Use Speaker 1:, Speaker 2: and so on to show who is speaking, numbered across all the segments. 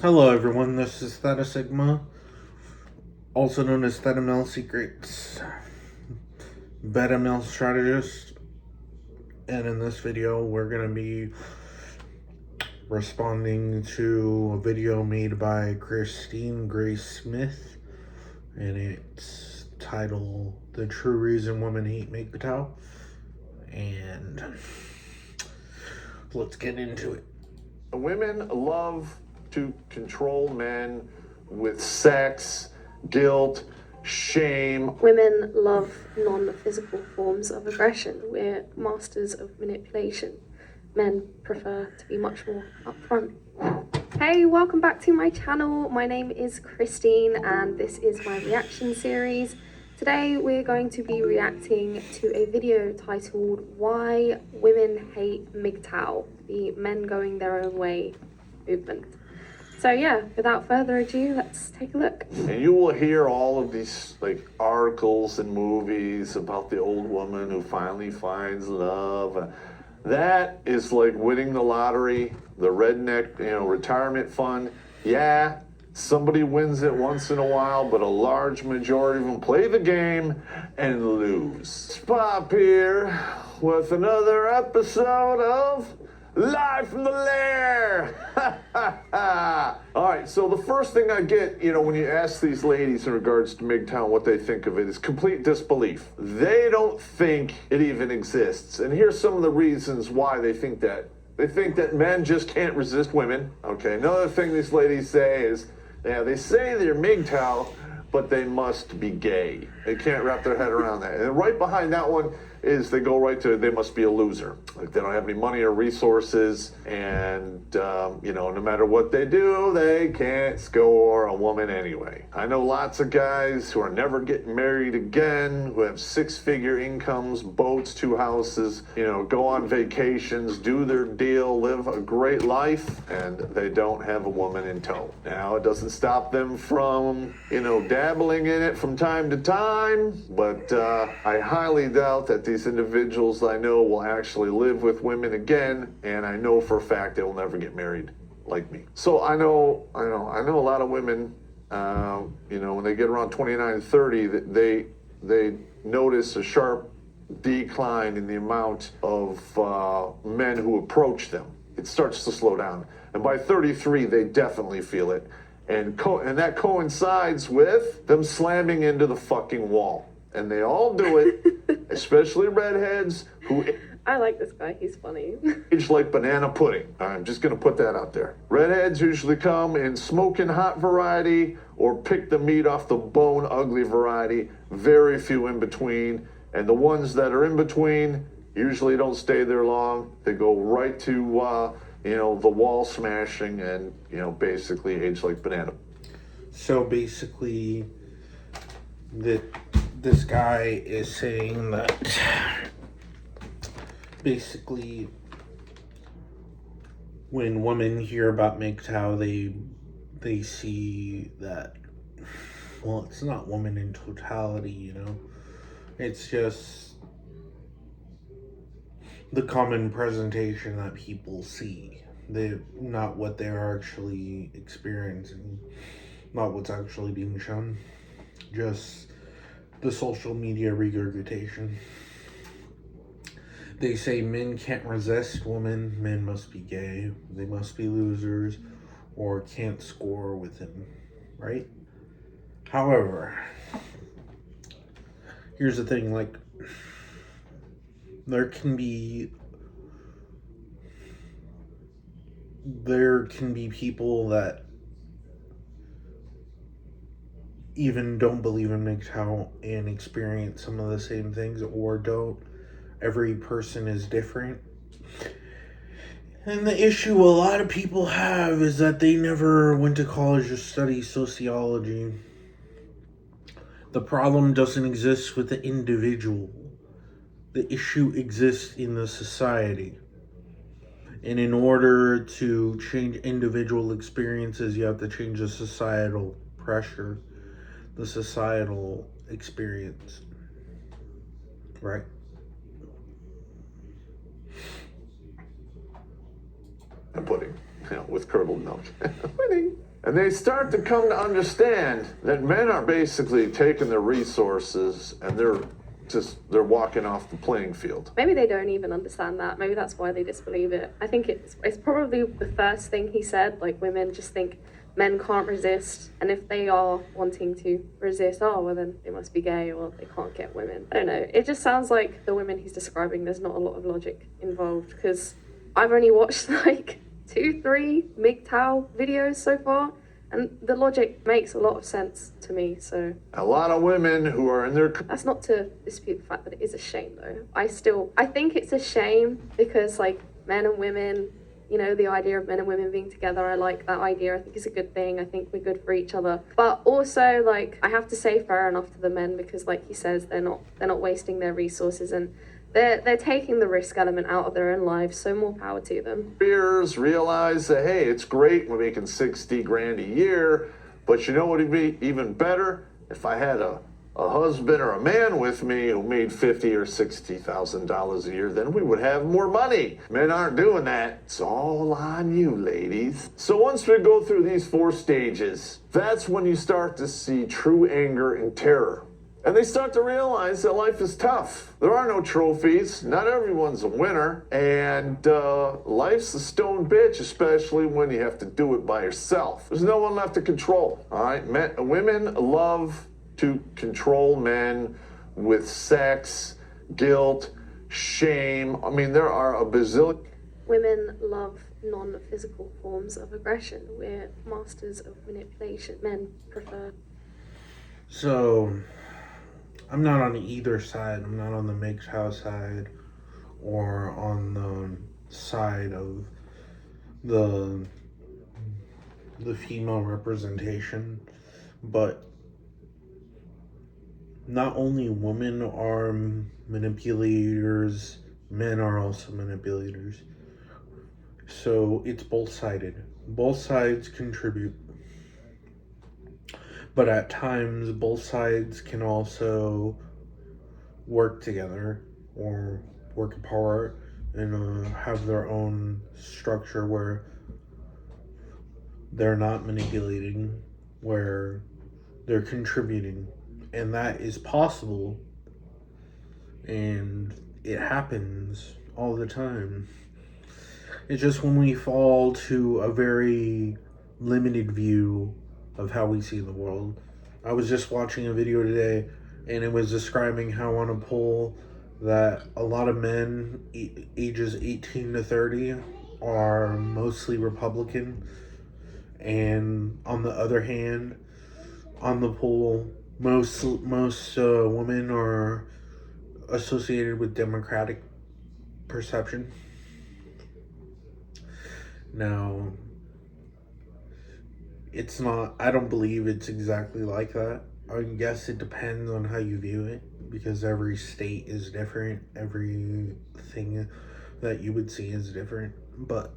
Speaker 1: Hello everyone, this is Theta Sigma, also known as Theta Male Secrets, Beta Male Strategist, and in this video we're going to be responding to a video made by Christine Grace Smith, and it's titled The True Reason Women Hate MGTOW, and let's get into it.
Speaker 2: Women love to control men with sex, guilt, shame.
Speaker 3: Women love non-physical forms of aggression. We're masters of manipulation. Men prefer to be much more upfront. Hey, welcome back to my channel. My name is Christine and this is my reaction series. Today we're going to be reacting to a video titled Why Women Hate MGTOW, the Men Going Their Own Way movement. So yeah, without further ado, let's take a look.
Speaker 2: And you will hear all of these articles and movies about the old woman who finally finds love. That is like winning the lottery, the redneck, retirement fund. Yeah, somebody wins it once in a while, but a large majority of them play the game and lose. Pop here with another episode of Live from the Lair! All right, so the first thing I get, when you ask these ladies in regards to MGTOW what they think of it is complete disbelief. They don't think it even exists. And here's some of the reasons why they think that. They think that men just can't resist women. Okay, another thing these ladies say is, they say they're MGTOW, but they must be gay. They can't wrap their head around that. And right behind that one is they go right to they must be a loser. Like they don't have any money or resources, and no matter what they do, they can't score a woman anyway. I know lots of guys who are never getting married again, who have six-figure incomes, boats, 2 houses, go on vacations, do their deal, live a great life, and they don't have a woman in tow. Now, it doesn't stop them from, dabbling in it from time to time, but I highly doubt that these individuals I know will actually live with women again, and I know for a fact they will never get married like me. So I know a lot of women, when they get around 29 and 30, they notice a sharp decline in the amount of men who approach them. It starts to slow down, and by 33 they definitely feel it, and that coincides with them slamming into the fucking wall. And they all do it, especially redheads who
Speaker 3: I like this guy, he's funny.
Speaker 2: age like banana pudding. I'm just gonna put that out there. Redheads usually come in smoking hot variety or pick the meat off the bone ugly variety. Very few in between. And the ones that are in between usually don't stay there long. They go right to, the wall smashing and, basically age like banana.
Speaker 1: So basically, this guy is saying that basically when women hear about MGTOW, they see that, well, it's not women in totality, it's just the common presentation that people see. Not what they're actually experiencing, not what's actually being shown, just the social media regurgitation. They say men can't resist women, men must be gay, they must be losers, or can't score with him, right? However, here's the thing, there can be people that even don't believe in MGTOW and experience some of the same things, or don't. Every person is different. And the issue a lot of people have is that they never went to college to study sociology. The problem doesn't exist with the individual. The issue exists in the society. And in order to change individual experiences, you have to change the societal pressure, the societal experience, right?
Speaker 2: And pudding, with curdled milk. Pudding. And they start to come to understand that men are basically taking their resources and they're walking off the playing field.
Speaker 3: Maybe they don't even understand that. Maybe that's why they disbelieve it. I think it's probably the first thing he said. Like, women just think men can't resist, and if they are wanting to resist, oh well, then they must be gay or they can't get women. I don't know. It just sounds like the women he's describing, there's not a lot of logic involved, because I've only watched like 2-3 MGTOW videos so far, and the logic makes a lot of sense to me. So
Speaker 2: A lot of women who are in their
Speaker 3: that's not to dispute the fact that it is a shame, though. I think it's a shame because, like, men and women, you know, the idea of men and women being together, I like that idea. I think it's a good thing. I think we're good for each other. But also, like, I have to say fair enough to the men, because, like he says, they're not wasting their resources, and they're taking the risk element out of their own lives, so more power to them.
Speaker 2: careers realize that, hey, it's great we're making 60 grand a year, but you know what would be even better? If I had a husband or a man with me who made $50,000 or $60,000 a year, then we would have more money. Men aren't doing that. It's all on you, ladies. So once we go through these 4 stages, that's when you start to see true anger and terror. And they start to realize that life is tough. There are no trophies. Not everyone's a winner. And life's a stone bitch, especially when you have to do it by yourself. There's no one left to control, all right? Women love to control men with sex, guilt, shame. I mean, there are a bazillion.
Speaker 3: Women love non-physical forms of aggression. We're masters of manipulation. Men prefer.
Speaker 1: So, I'm not on either side. I'm not on the MGTOW side or on the side of the female representation, but not only women are manipulators, men are also manipulators. So it's both-sided. Both sides contribute. But at times, both sides can also work together or work apart and have their own structure where they're not manipulating, where they're contributing. And that is possible, and it happens all the time. It's just when we fall to a very limited view of how we see the world. I was just watching a video today, and it was describing how on a poll that a lot of men ages 18 to 30 are mostly Republican, and on the other hand, on the poll, most women are associated with Democratic perception. Now, it's not, I don't believe it's exactly like that. I guess it depends on how you view it, because every state is different. Everything that you would see is different. But,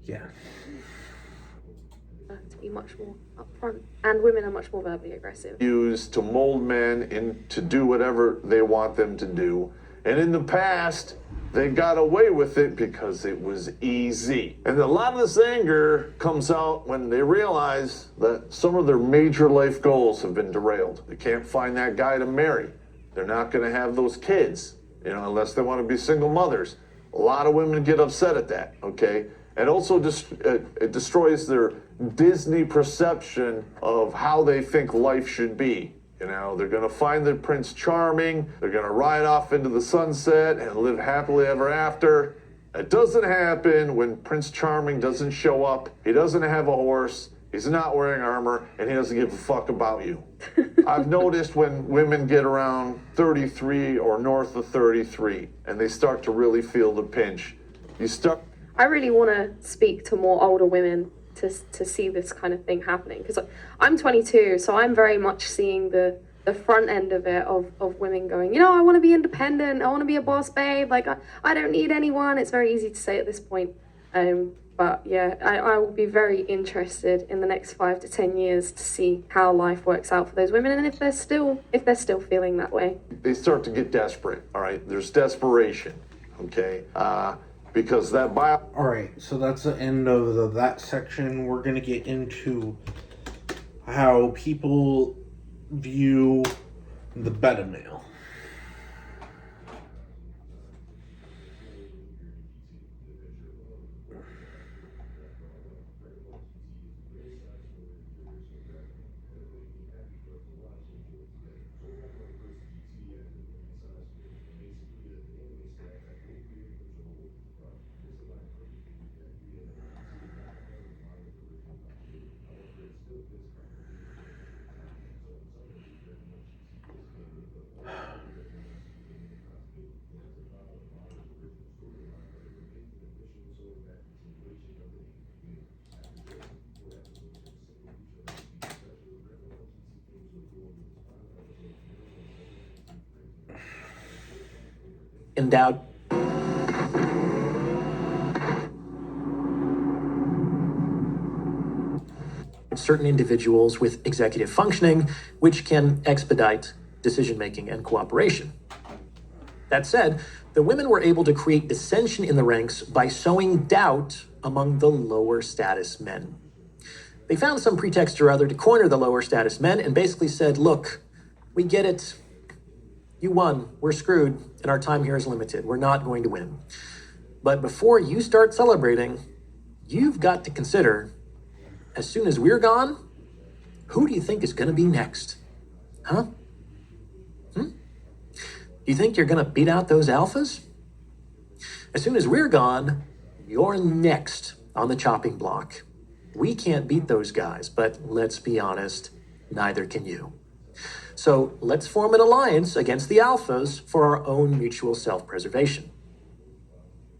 Speaker 1: yeah.
Speaker 3: To be much more upfront, and women are much more verbally aggressive.
Speaker 2: Used to mold men to do whatever they want them to do. And in the past, they got away with it because it was easy. And a lot of this anger comes out when they realize that some of their major life goals have been derailed. They can't find that guy to marry. They're not going to have those kids, unless they want to be single mothers. A lot of women get upset at that, okay? And also it destroys their Disney perception of how they think life should be. They're going to find their Prince Charming. They're going to ride off into the sunset and live happily ever after. It doesn't happen when Prince Charming doesn't show up. He doesn't have a horse. He's not wearing armor, and he doesn't give a fuck about you. I've noticed when women get around 33 or north of 33, and they start to really feel the pinch,
Speaker 3: I really want to speak to more older women to see this kind of thing happening, because I'm 22, so I'm very much seeing the front end of it, of women going, I want to be independent, I want to be a boss babe, like I don't need anyone. It's very easy to say at this point, but yeah, I will be very interested in the next 5 to 10 years to see how life works out for those women, and if they're still feeling that way.
Speaker 2: They start to get desperate. All right, there's desperation. Okay. because that bio.
Speaker 1: All right, so that's the end of that section. We're gonna get into how people view the beta male.
Speaker 4: Endowed. Certain individuals with executive functioning, which can expedite decision-making and cooperation. That said, the women were able to create dissension in the ranks by sowing doubt among the lower status men. They found some pretext or other to corner the lower status men and basically said, look, we get it. You won, we're screwed, and our time here is limited. We're not going to win. But before you start celebrating, you've got to consider, as soon as we're gone, who do you think is going to be next? Huh? Do you think you're going to beat out those alphas? As soon as we're gone, you're next on the chopping block. We can't beat those guys, but let's be honest, neither can you. So let's form an alliance against the alphas for our own mutual self-preservation.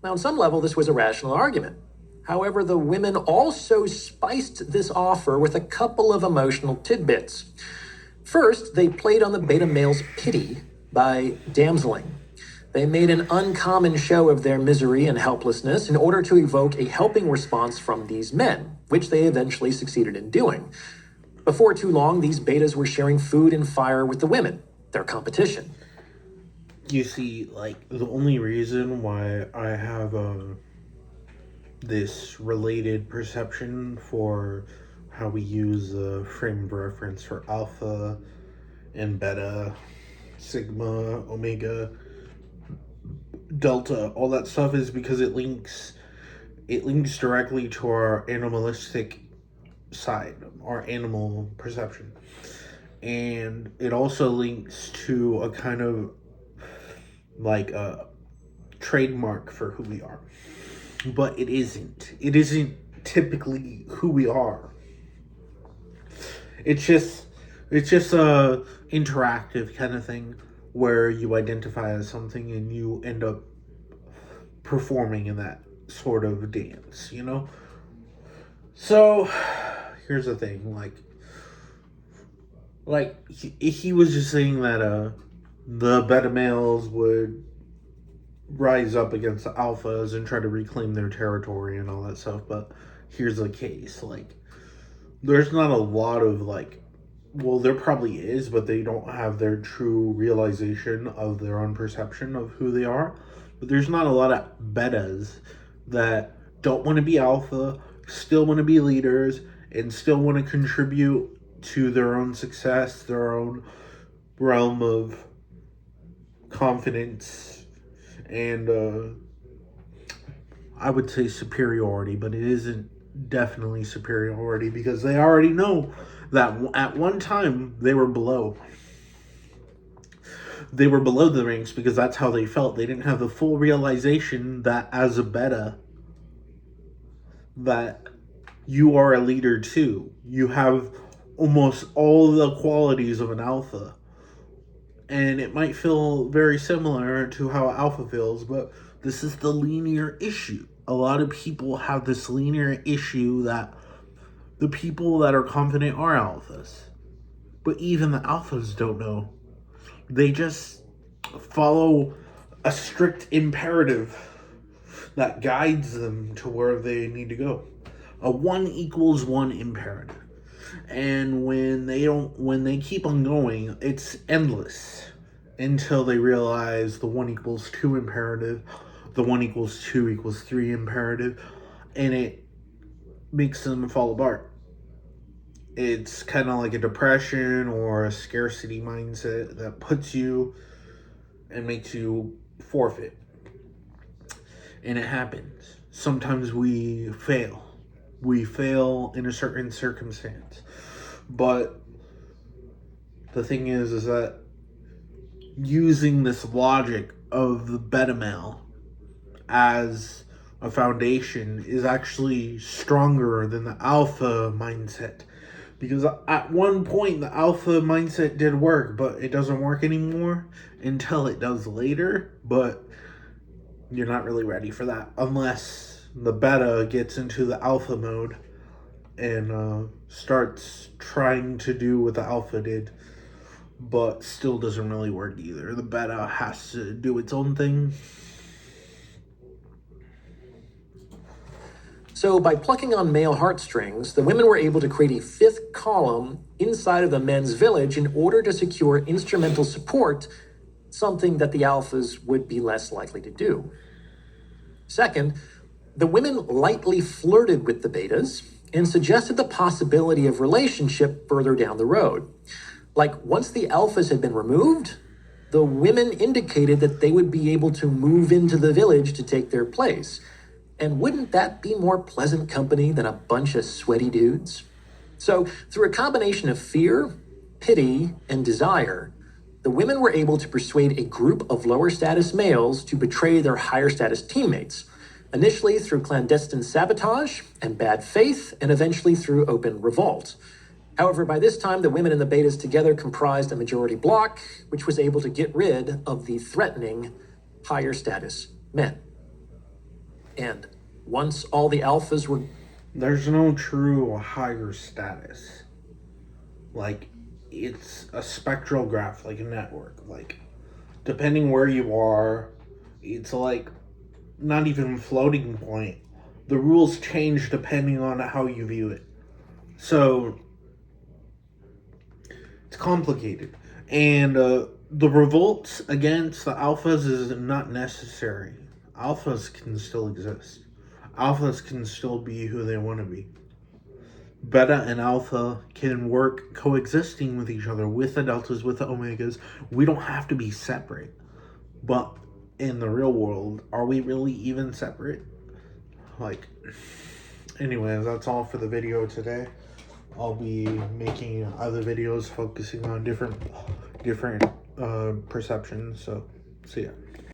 Speaker 4: Now, on some level, this was a rational argument. However, the women also spiced this offer with a couple of emotional tidbits. First, they played on the beta male's pity by damseling. They made an uncommon show of their misery and helplessness in order to evoke a helping response from these men, which they eventually succeeded in doing. Before too long, these betas were sharing food and fire with the women, their competition.
Speaker 1: You see, like, the only reason why I have this related perception for how we use the frame of reference for alpha and beta, sigma, omega, delta, all that stuff is because it links directly to our animalistic side, our animal perception. And it also links to a kind of like a trademark for who we are. But it isn't. It isn't typically who we are. It's just a interactive kind of thing where you identify as something and you end up performing in that sort of dance, you know? So here's the thing, like he was just saying that the beta males would rise up against the alphas and try to reclaim their territory and all that stuff, but here's the case, like, there's not a lot of, like, well, there probably is, but they don't have their true realization of their own perception of who they are. But there's not a lot of betas that don't want to be alpha, still want to be leaders, and still want to contribute to their own success, their own realm of confidence, and I would say superiority, but it isn't definitely superiority because they already know that at one time they were below. They were below the ranks because that's how they felt. They didn't have the full realization that as a beta, that you are a leader too. You have almost all the qualities of an alpha. And it might feel very similar to how alpha feels, but this is the linear issue. A lot of people have this linear issue that the people that are confident are alphas. But even the alphas don't know. They just follow a strict imperative that guides them to where they need to go. A 1 equals 1 imperative. And when they keep on going, it's endless until they realize the 1 equals 2 imperative the 1 equals 2 equals 3 imperative, and it makes them fall apart. It's kind of like a depression or a scarcity mindset that puts you and makes you forfeit. And it happens. Sometimes we fail. We fail in a certain circumstance. But the thing is that using this logic of the beta male as a foundation is actually stronger than the alpha mindset. Because at one point, the alpha mindset did work, but it doesn't work anymore until it does later. But you're not really ready for that unless the beta gets into the alpha mode and starts trying to do what the alpha did, but still doesn't really work either. The beta has to do its own thing.
Speaker 4: So by plucking on male heartstrings, the women were able to create a fifth column inside of the men's village in order to secure instrumental support, something that the alphas would be less likely to do. Second, the women lightly flirted with the betas and suggested the possibility of relationship further down the road. Like once the alphas had been removed, the women indicated that they would be able to move into the village to take their place. And wouldn't that be more pleasant company than a bunch of sweaty dudes? So through a combination of fear, pity, and desire, the women were able to persuade a group of lower status males to betray their higher status teammates, initially through clandestine sabotage and bad faith, and eventually through open revolt. However, by this time, the women and the betas together comprised a majority bloc, which was able to get rid of the threatening higher status men. And once all the alphas were...
Speaker 1: There's no true higher status. Like, it's a spectral graph, like a network. Like, depending where you are, it's like not even floating point. The rules change depending on how you view it. So, it's complicated. And the revolts against the alphas is not necessary. Alphas can still exist. Alphas can still be who they want to be. Beta and alpha can work coexisting with each other, with the deltas, with the omegas. We don't have to be separate. But in the real world, are we really even separate? Like, anyways, that's all for the video today. I'll be making other videos focusing on different perceptions. So, see ya.